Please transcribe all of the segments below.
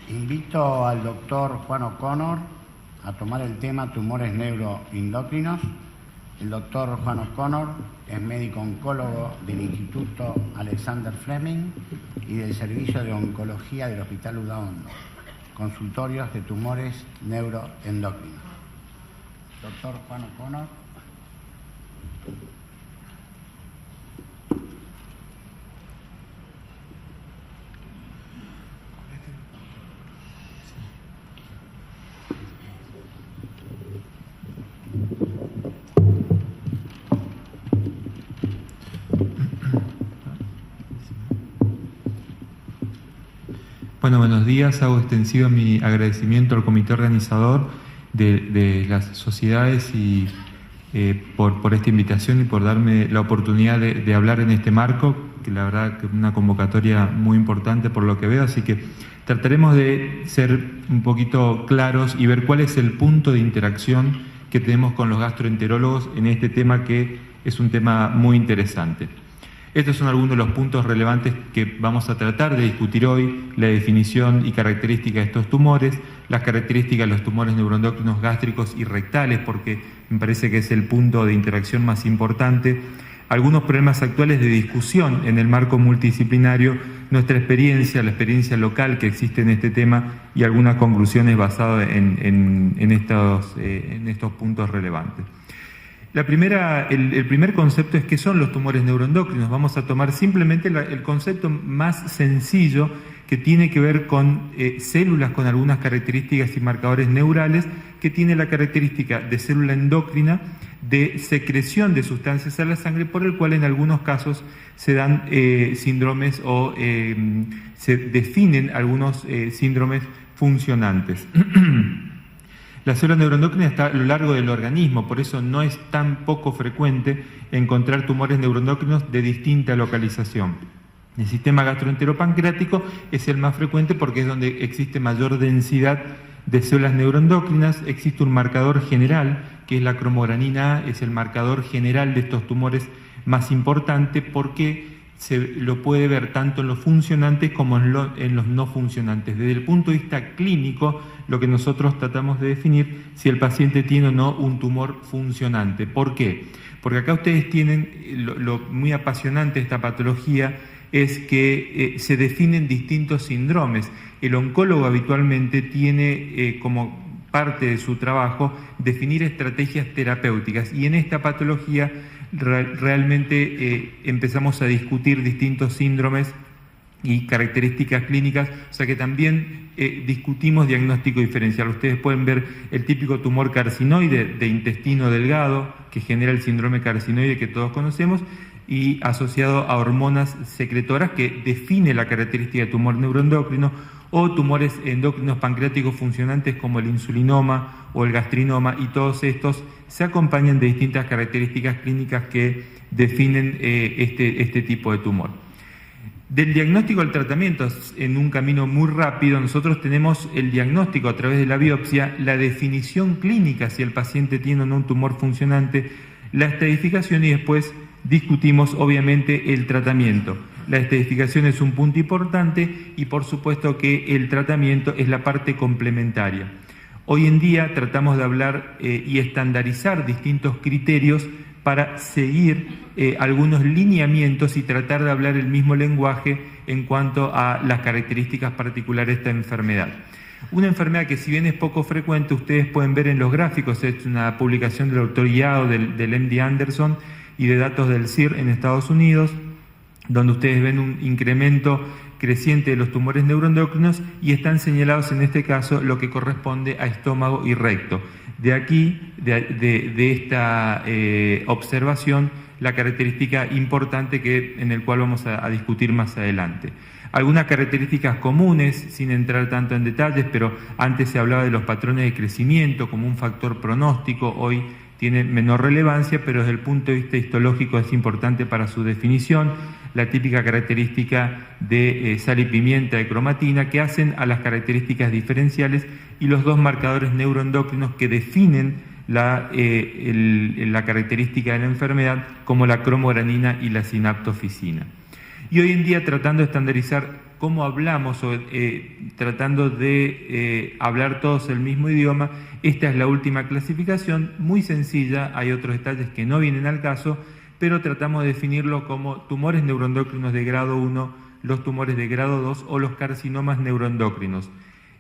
Invito al doctor Juan O'Connor a tomar el tema tumores neuroendocrinos. El doctor Juan O'Connor es médico oncólogo del Instituto Alexander Fleming y del Servicio de Oncología del Hospital Udaondo, consultorios de tumores neuroendocrinos. Doctor Juan O'Connor. Bueno, buenos días. Hago extensivo mi agradecimiento al comité organizador de las sociedades y por esta invitación y por darme la oportunidad de hablar en este marco, que la verdad que es una convocatoria muy importante por lo que veo, así que trataremos de ser un poquito claros y ver cuál es el punto de interacción que tenemos con los gastroenterólogos en este tema, que es un tema muy interesante. Estos son algunos de los puntos relevantes que vamos a tratar de discutir hoy: la definición y características de estos tumores, las características de los tumores neuroendocrinos gástricos y rectales, porque me parece que es el punto de interacción más importante, algunos problemas actuales de discusión en el marco multidisciplinario, nuestra experiencia, la experiencia local que existe en este tema y algunas conclusiones basadas en estos puntos relevantes. El primer concepto es qué son los tumores neuroendocrinos. Vamos a tomar simplemente el concepto más sencillo, que tiene que ver con células con algunas características y marcadores neurales, que tiene la característica de célula endocrina, de secreción de sustancias a la sangre, por el cual en algunos casos se dan síndromes o se definen algunos síndromes funcionantes. La célula neuroendocrina está a lo largo del organismo, por eso no es tan poco frecuente encontrar tumores neuroendocrinos de distinta localización. El sistema gastroenteropancreático es el más frecuente porque es donde existe mayor densidad de células neuroendocrinas. Existe un marcador general, que es la cromogranina A, es el marcador general de estos tumores más importante, porque se lo puede ver tanto en los funcionantes como en los no funcionantes. Desde el punto de vista clínico, lo que nosotros tratamos de definir si el paciente tiene o no un tumor funcionante. ¿Por qué? Porque acá ustedes tienen lo muy apasionante de esta patología, es que se definen distintos síndromes. El oncólogo habitualmente tiene como parte de su trabajo definir estrategias terapéuticas, y en esta patología realmente empezamos a discutir distintos síndromes y características clínicas, o sea que también discutimos diagnóstico diferencial. Ustedes pueden ver el típico tumor carcinoide de intestino delgado, que genera el síndrome carcinoide que todos conocemos, y asociado a hormonas secretoras, que define la característica de tumor neuroendocrino, o tumores endocrinos pancreáticos funcionantes como el insulinoma o el gastrinoma, y todos estos se acompañan de distintas características clínicas que definen este tipo de tumor. Del diagnóstico al tratamiento, en un camino muy rápido, nosotros tenemos el diagnóstico a través de la biopsia, la definición clínica si el paciente tiene o no un tumor funcionante, la estadificación, y después discutimos obviamente el tratamiento. La estadificación es un punto importante y por supuesto que el tratamiento es la parte complementaria. Hoy en día tratamos de hablar y estandarizar distintos criterios para seguir algunos lineamientos y tratar de hablar el mismo lenguaje en cuanto a las características particulares de esta enfermedad. Una enfermedad que, si bien es poco frecuente, ustedes pueden ver en los gráficos, es una publicación del doctor Yao, del MD Anderson y de datos del CIR en Estados Unidos, donde ustedes ven un incremento creciente de los tumores neuroendocrinos y están señalados en este caso lo que corresponde a estómago y recto. De aquí, de esta observación, la característica importante en el cual vamos a discutir más adelante. Algunas características comunes, sin entrar tanto en detalles, pero antes se hablaba de los patrones de crecimiento como un factor pronóstico, hoy tiene menor relevancia, pero desde el punto de vista histológico es importante para su definición. La típica característica de sal y pimienta, de cromatina, que hacen a las características diferenciales, y los dos marcadores neuroendocrinos que definen la característica de la enfermedad, como la cromogranina y la sinaptofisina. Y hoy en día, tratando de estandarizar cómo hablamos, tratando de hablar todos el mismo idioma. Esta es la última clasificación, muy sencilla, hay otros detalles que no vienen al caso, pero tratamos de definirlo como tumores neuroendocrinos de grado 1, los tumores de grado 2 o los carcinomas neuroendocrinos.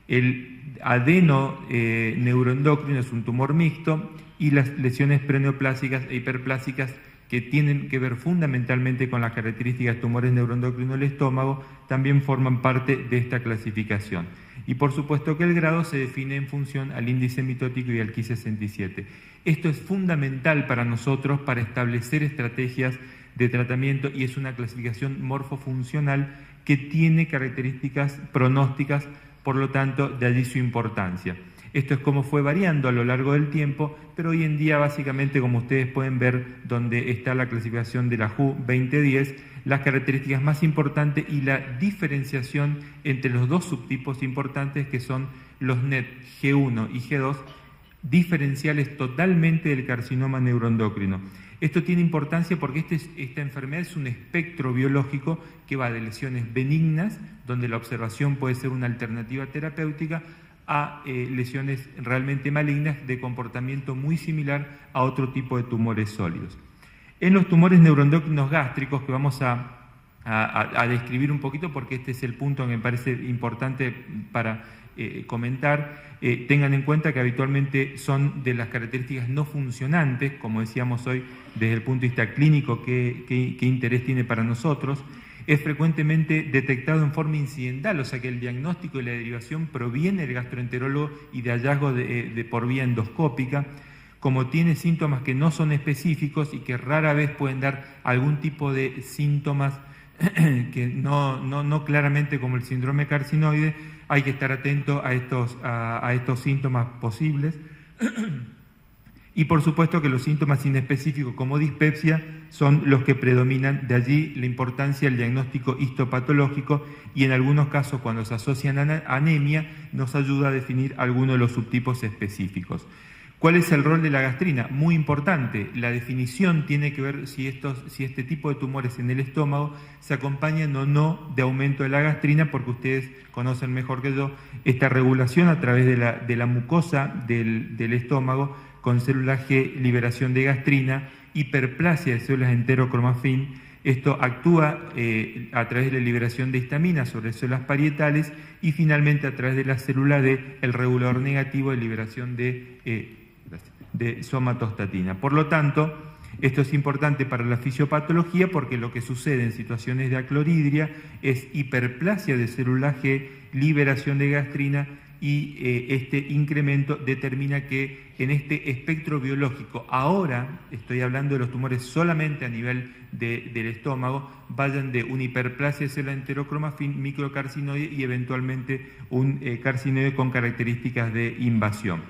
El adeno neuroendocrino es un tumor mixto y las lesiones preneoplásicas e hiperplásicas que tienen que ver fundamentalmente con las características de tumores neuroendocrinos del estómago también forman parte de esta clasificación. Y por supuesto que el grado se define en función al índice mitótico y al Ki-67. Esto es fundamental para nosotros para establecer estrategias de tratamiento y es una clasificación morfofuncional que tiene características pronósticas, por lo tanto, de allí su importancia. Esto es como fue variando a lo largo del tiempo, pero hoy en día básicamente, como ustedes pueden ver, donde está la clasificación de la WHO 2010, las características más importantes y la diferenciación entre los dos subtipos importantes que son los NET G1 y G2, diferenciales totalmente del carcinoma neuroendocrino. Esto tiene importancia porque esta enfermedad es un espectro biológico que va de lesiones benignas, donde la observación puede ser una alternativa terapéutica, a lesiones realmente malignas de comportamiento muy similar a otro tipo de tumores sólidos. En los tumores neuroendocrinos gástricos, que vamos a describir un poquito porque este es el punto que me parece importante para comentar, tengan en cuenta que habitualmente son de las características no funcionantes, como decíamos hoy, desde el punto de vista clínico, qué interés tiene para nosotros. Es frecuentemente detectado en forma incidental, o sea que el diagnóstico y la derivación proviene del gastroenterólogo y de hallazgos por vía endoscópica, como tiene síntomas que no son específicos y que rara vez pueden dar algún tipo de síntomas que no claramente como el síndrome carcinoide, hay que estar atento a estos síntomas posibles. Y por supuesto que los síntomas inespecíficos como dispepsia son los que predominan, de allí la importancia del diagnóstico histopatológico y en algunos casos cuando se asocian a anemia nos ayuda a definir algunos de los subtipos específicos. ¿Cuál es el rol de la gastrina? Muy importante, la definición tiene que ver si este tipo de tumores en el estómago se acompañan o no de aumento de la gastrina, porque ustedes conocen mejor que yo esta regulación a través de la mucosa del estómago, con células G, liberación de gastrina, hiperplasia de células enterocromafin. Esto actúa a través de la liberación de histamina sobre células parietales y finalmente a través de la célula D, el regulador negativo de liberación de somatostatina. Por lo tanto, esto es importante para la fisiopatología porque lo que sucede en situaciones de acloridria es hiperplasia de células G, liberación de gastrina y este incremento determina que en este espectro biológico, ahora estoy hablando de los tumores solamente a nivel del estómago, vayan de una hiperplasia de célula enterocromafin, microcarcinoide y eventualmente un carcinoide con características de invasión.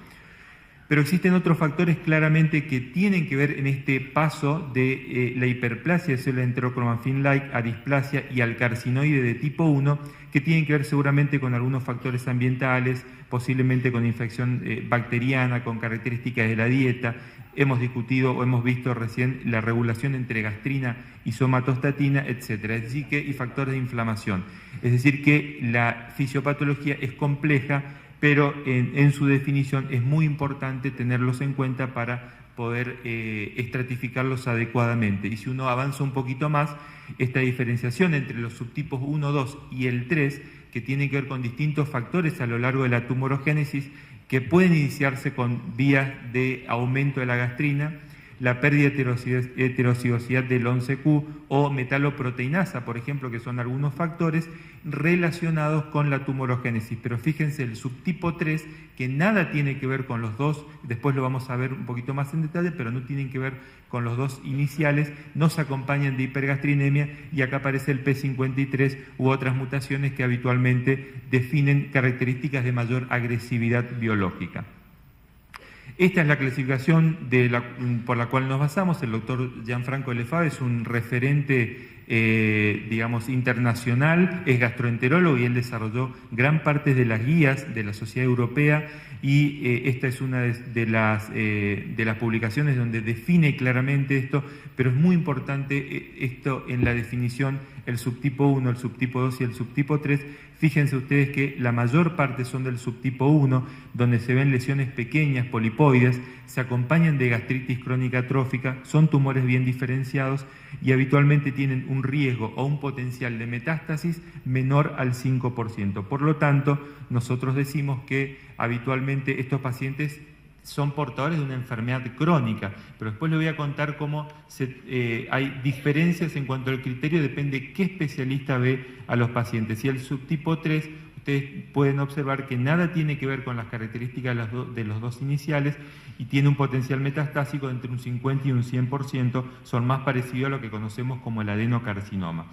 Pero existen otros factores claramente que tienen que ver en este paso de la hiperplasia de célula enterocromafin-like a displasia y al carcinoide de tipo 1, que tienen que ver seguramente con algunos factores ambientales, posiblemente con infección bacteriana, con características de la dieta. Hemos discutido o hemos visto recién la regulación entre gastrina y somatostatina, etc. Y factores de inflamación. Es decir, que la fisiopatología es compleja, pero en su definición es muy importante tenerlos en cuenta para poder estratificarlos adecuadamente. Y si uno avanza un poquito más, esta diferenciación entre los subtipos 1, 2 y el 3, que tienen que ver con distintos factores a lo largo de la tumorogénesis, que pueden iniciarse con vías de aumento de la gastrina, la pérdida de heterocigosidad del 11Q o metaloproteinasa, por ejemplo, que son algunos factores relacionados con la tumorogénesis. Pero fíjense, el subtipo 3, que nada tiene que ver con los dos, después lo vamos a ver un poquito más en detalle, pero no tienen que ver con los dos iniciales, no se acompañan de hipergastrinemia y acá aparece el P53 u otras mutaciones que habitualmente definen características de mayor agresividad biológica. Esta es la clasificación por la cual nos basamos. El doctor Gianfranco Lefebvre es un referente digamos, internacional, es gastroenterólogo y él desarrolló gran parte de las guías de la Sociedad Europea y esta es una de las publicaciones donde define claramente esto, pero es muy importante esto en la definición, el subtipo 1, el subtipo 2 y el subtipo 3. Fíjense ustedes que la mayor parte son del subtipo 1, donde se ven lesiones pequeñas, polipoides, se acompañan de gastritis crónica atrófica, son tumores bien diferenciados y habitualmente tienen un riesgo o un potencial de metástasis menor al 5%. Por lo tanto, nosotros decimos que habitualmente estos pacientes son portadores de una enfermedad crónica, pero después les voy a contar cómo hay diferencias en cuanto al criterio, depende qué especialista ve a los pacientes. Y el subtipo 3, ustedes pueden observar que nada tiene que ver con las características de los dos iniciales y tiene un potencial metastásico de entre un 50 y un 100%, son más parecidos a lo que conocemos como el adenocarcinoma.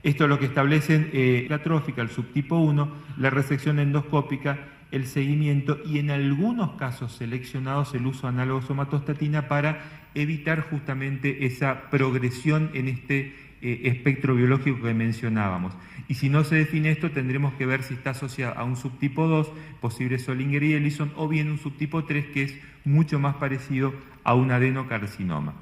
Esto es lo que establecen la atrófica, el subtipo 1, la resección endoscópica, el seguimiento y en algunos casos seleccionados el uso análogo somatostatina para evitar justamente esa progresión en este espectro biológico que mencionábamos. Y si no se define esto, tendremos que ver si está asociado a un subtipo 2, posible Zollinger y Ellison, o bien un subtipo 3 que es mucho más parecido a un adenocarcinoma.